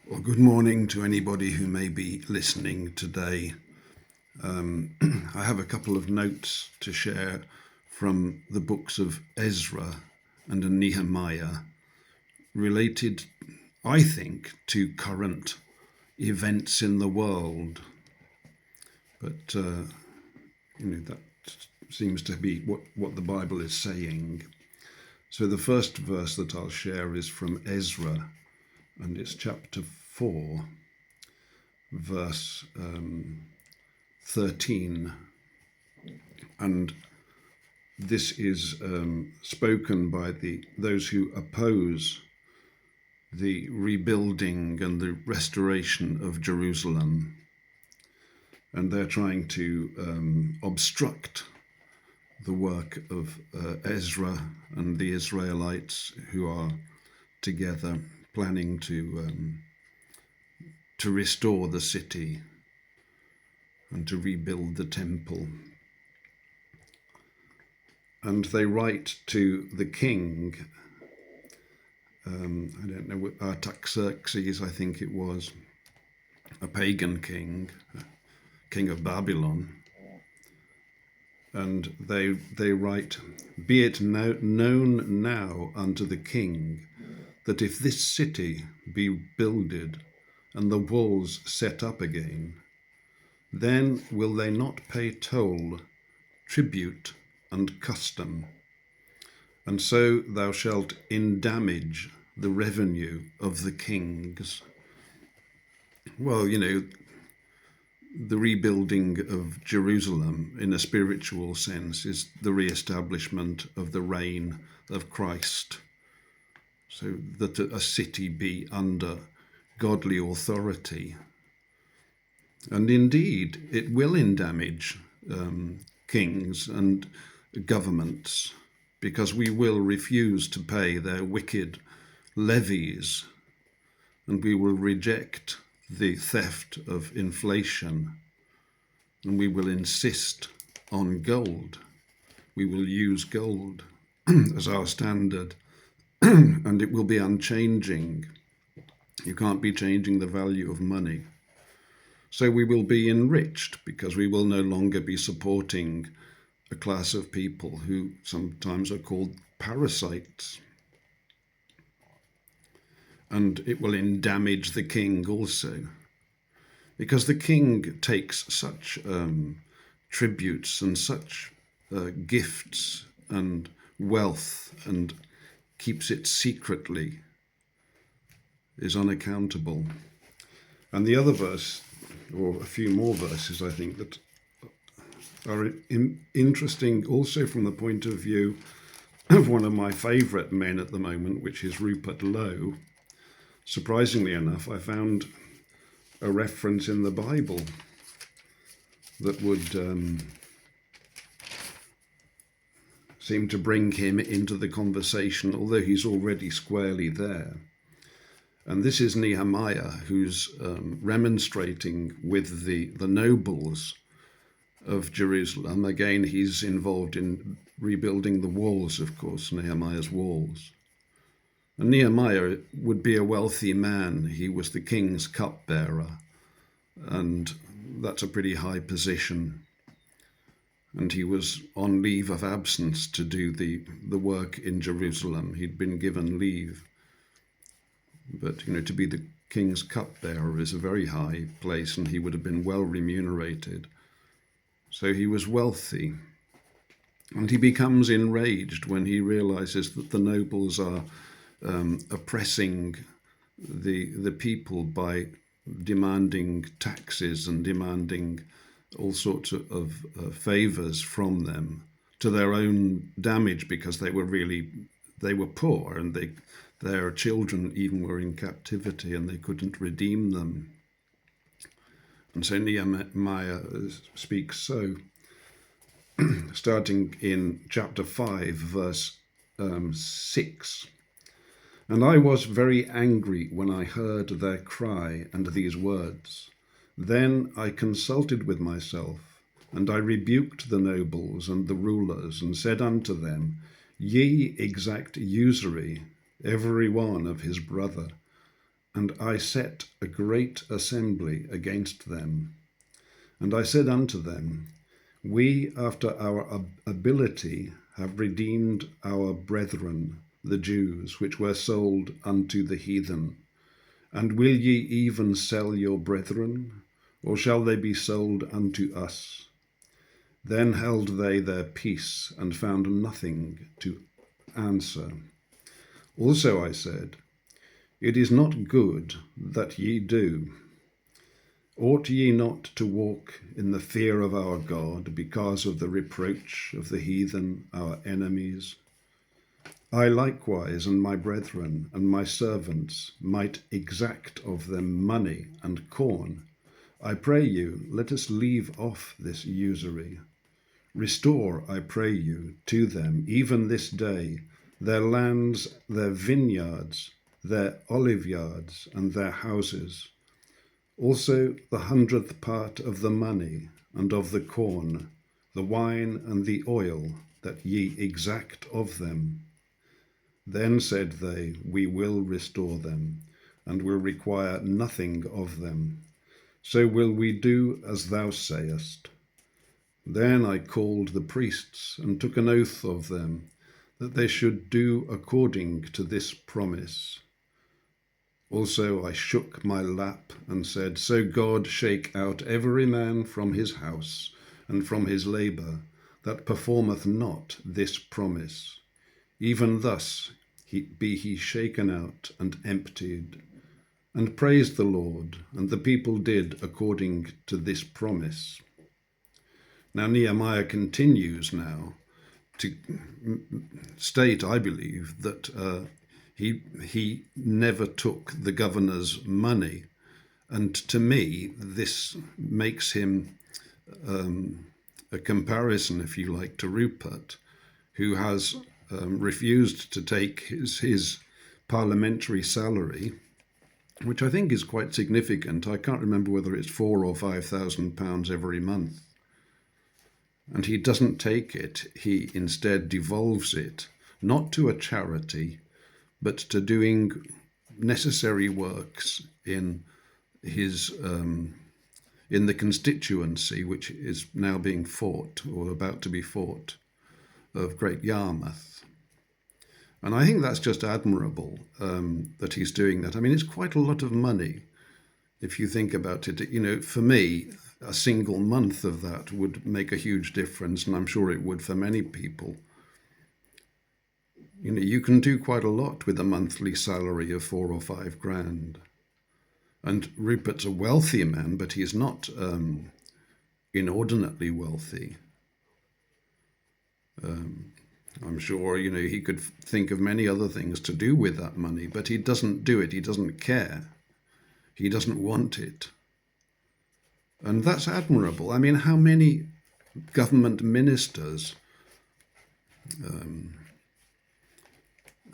Well, good morning to anybody who may be listening today. I have a couple of notes to share from the books of Ezra and Nehemiah related, I think, to current events in the world. But, that seems to be what the Bible is saying. So the first verse that I'll share is from Ezra, and it's chapter 4, verse 13. And this is spoken by those who oppose the rebuilding and the restoration of Jerusalem. And they're trying to obstruct the work of Ezra and the Israelites who are together planning to restore the city and to rebuild the temple. And they write to the king, I don't know, Artaxerxes, I think it was, a pagan king, king of Babylon. And they write, "Be it known now unto the king, that if this city be builded and the walls set up again, then will they not pay toll, tribute, and custom, and so thou shalt indamage the revenue of the kings." Well, the rebuilding of Jerusalem in a spiritual sense is the re-establishment of the reign of Christ, so that a city be under godly authority. And indeed, it will indamage kings and governments, because we will refuse to pay their wicked levies, and we will reject the theft of inflation, and we will insist on gold. We will use gold as our standard, and it will be unchanging. You can't be changing the value of money. So we will be enriched, because we will no longer be supporting a class of people who sometimes are called parasites. And it will indamage the king also, because the king takes such tributes and such gifts and wealth and keeps it secretly, is unaccountable. And the other verse, or a few more verses, I think, that are interesting also from the point of view of one of my favourite men at the moment, which is Rupert Lowe. Surprisingly enough, I found a reference in the Bible that would seem to bring him into the conversation, although he's already squarely there. And this is Nehemiah, who's remonstrating with the nobles of Jerusalem. Again, he's involved in rebuilding the walls, of course, Nehemiah's walls. And Nehemiah would be a wealthy man. He was the king's cupbearer, and that's a pretty high position. And he was on leave of absence to do the work in Jerusalem. He'd been given leave. But, to be the king's cupbearer is a very high place, and he would have been well remunerated. So he was wealthy. And he becomes enraged when he realizes that the nobles are oppressing the people by demanding taxes and demanding all sorts of favors from them to their own damage, because they were poor, and their children even were in captivity, and they couldn't redeem them. And so Nehemiah speaks so, starting in chapter 5, verse 6. "And I was very angry when I heard their cry and these words. Then I consulted with myself, and I rebuked the nobles and the rulers, and said unto them, Ye exact usury, every one of his brother, and I set a great assembly against them. And I said unto them, We after our ability have redeemed our brethren, the Jews, which were sold unto the heathen. And will ye even sell your brethren, or shall they be sold unto us? Then held they their peace, and found nothing to answer. Also I said, It is not good that ye do. Ought ye not to walk in the fear of our God, because of the reproach of the heathen, our enemies? I likewise, and my brethren, and my servants, might exact of them money and corn. I pray you, let us leave off this usury. Restore, I pray you, to them, even this day, their lands, their vineyards, their oliveyards, and their houses. Also the 100th part of the money, and of the corn, the wine, and the oil, that ye exact of them. Then said they, We will restore them, and will require nothing of them. So will we do as thou sayest. Then I called the priests, and took an oath of them, that they should do according to this promise. Also I shook my lap, and said, So God shake out every man from his house, and from his labour, that performeth not this promise. Even thus be he shaken out and emptied. And praised the Lord, and the people did according to this promise. Now Nehemiah continues now to state, I believe, that he never took the governor's money. And to me, this makes him a comparison, if you like, to Rupert, who has refused to take his parliamentary salary, which I think is quite significant. I can't remember whether it's £4,000 or £5,000 every month. And he doesn't take it. He instead devolves it, not to a charity, but to doing necessary works in his in the constituency which is now being fought, or about to be fought, of Great Yarmouth. And I think that's just admirable that he's doing that. I mean, it's quite a lot of money if you think about it. You know, for me, a single month of that would make a huge difference, and I'm sure it would for many people. You know, you can do quite a lot with a monthly salary of 4 or 5 grand. And Rupert's a wealthy man, but he's not inordinately wealthy. I'm sure, you know, he could think of many other things to do with that money, but he doesn't do it. He doesn't care. He doesn't want it. And that's admirable. I mean, how many government ministers,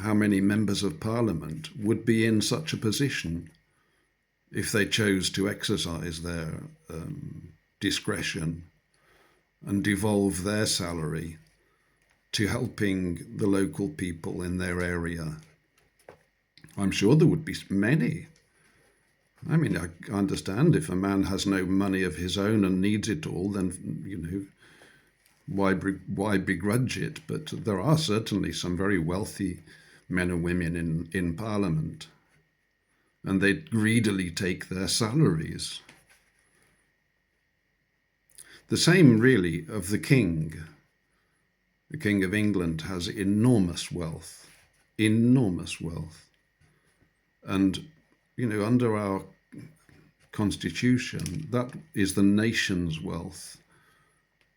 how many members of parliament would be in such a position if they chose to exercise their discretion and devolve their salary to helping the local people in their area? I'm sure there would be many. I mean, I understand if a man has no money of his own and needs it all, then, you know, why begrudge it? But there are certainly some very wealthy men and women in Parliament, and they greedily take their salaries. The same, really, of the king. The King of England has enormous wealth. And, you know, under our constitution, that is the nation's wealth.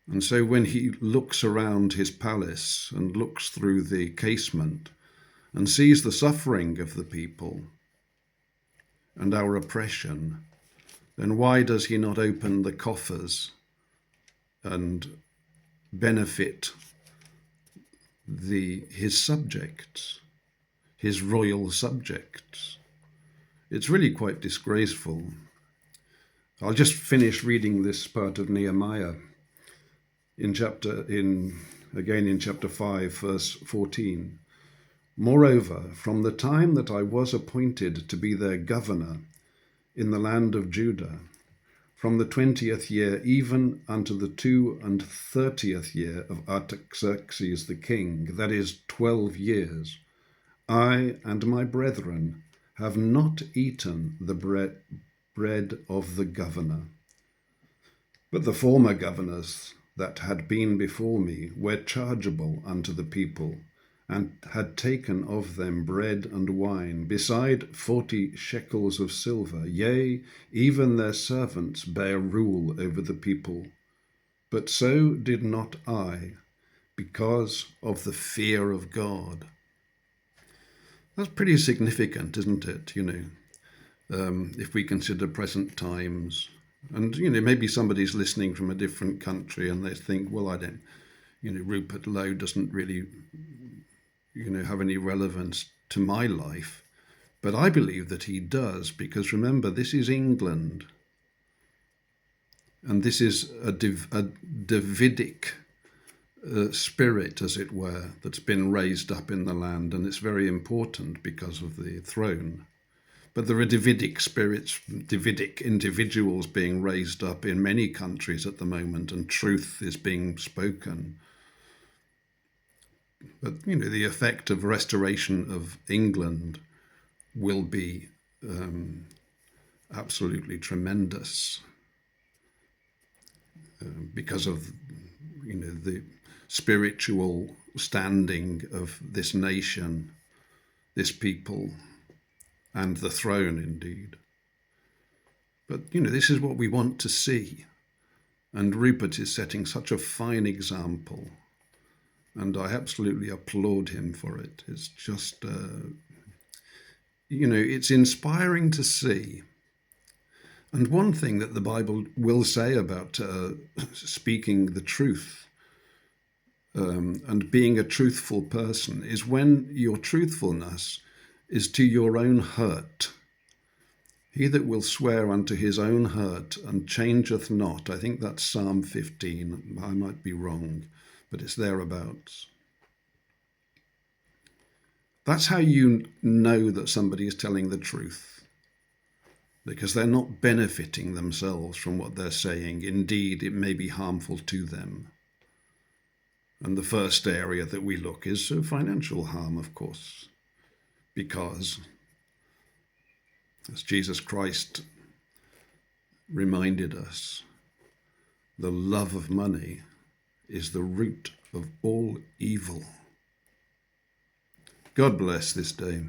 And so when he looks around his palace and looks through the casement and sees the suffering of the people and our oppression, then why does he not open the coffers and benefit his subjects, his royal subjects? It's really quite disgraceful. I'll just finish reading this part of Nehemiah in chapter 5, verse 14. Moreover, from the time that I was appointed to be their governor in the land of Judah, from the 20th year even unto the 32nd year of Artaxerxes the king, that is 12 years, I and my brethren have not eaten the bread of the governor. But the former governors that had been before me were chargeable unto the people, and had taken of them bread and wine, beside 40 shekels of silver. Yea, even their servants bare rule over the people. But so did not I, because of the fear of God. That's pretty significant, isn't it? If we consider present times. And, maybe somebody's listening from a different country and they think, well, I don't, Rupert Lowe doesn't really have any relevance to my life. But I believe that he does, because remember, this is England. And this is a Davidic spirit, as it were, that's been raised up in the land. And it's very important because of the throne. But there are Davidic spirits, Davidic individuals being raised up in many countries at the moment, and truth is being spoken. But, the effect of restoration of England will be absolutely tremendous because of, the spiritual standing of this nation, this people, and the throne indeed. But, this is what we want to see. And Rupert is setting such a fine example. And I absolutely applaud him for it. It's just, it's inspiring to see. And one thing that the Bible will say about speaking the truth and being a truthful person is when your truthfulness is to your own hurt. He that will swear unto his own hurt and changeth not. I think that's Psalm 15. I might be wrong, but it's thereabouts. That's how you know that somebody is telling the truth, because they're not benefiting themselves from what they're saying. Indeed, it may be harmful to them. And the first area that we look is financial harm, of course, because, as Jesus Christ reminded us, the love of money is the root of all evil. God bless this day.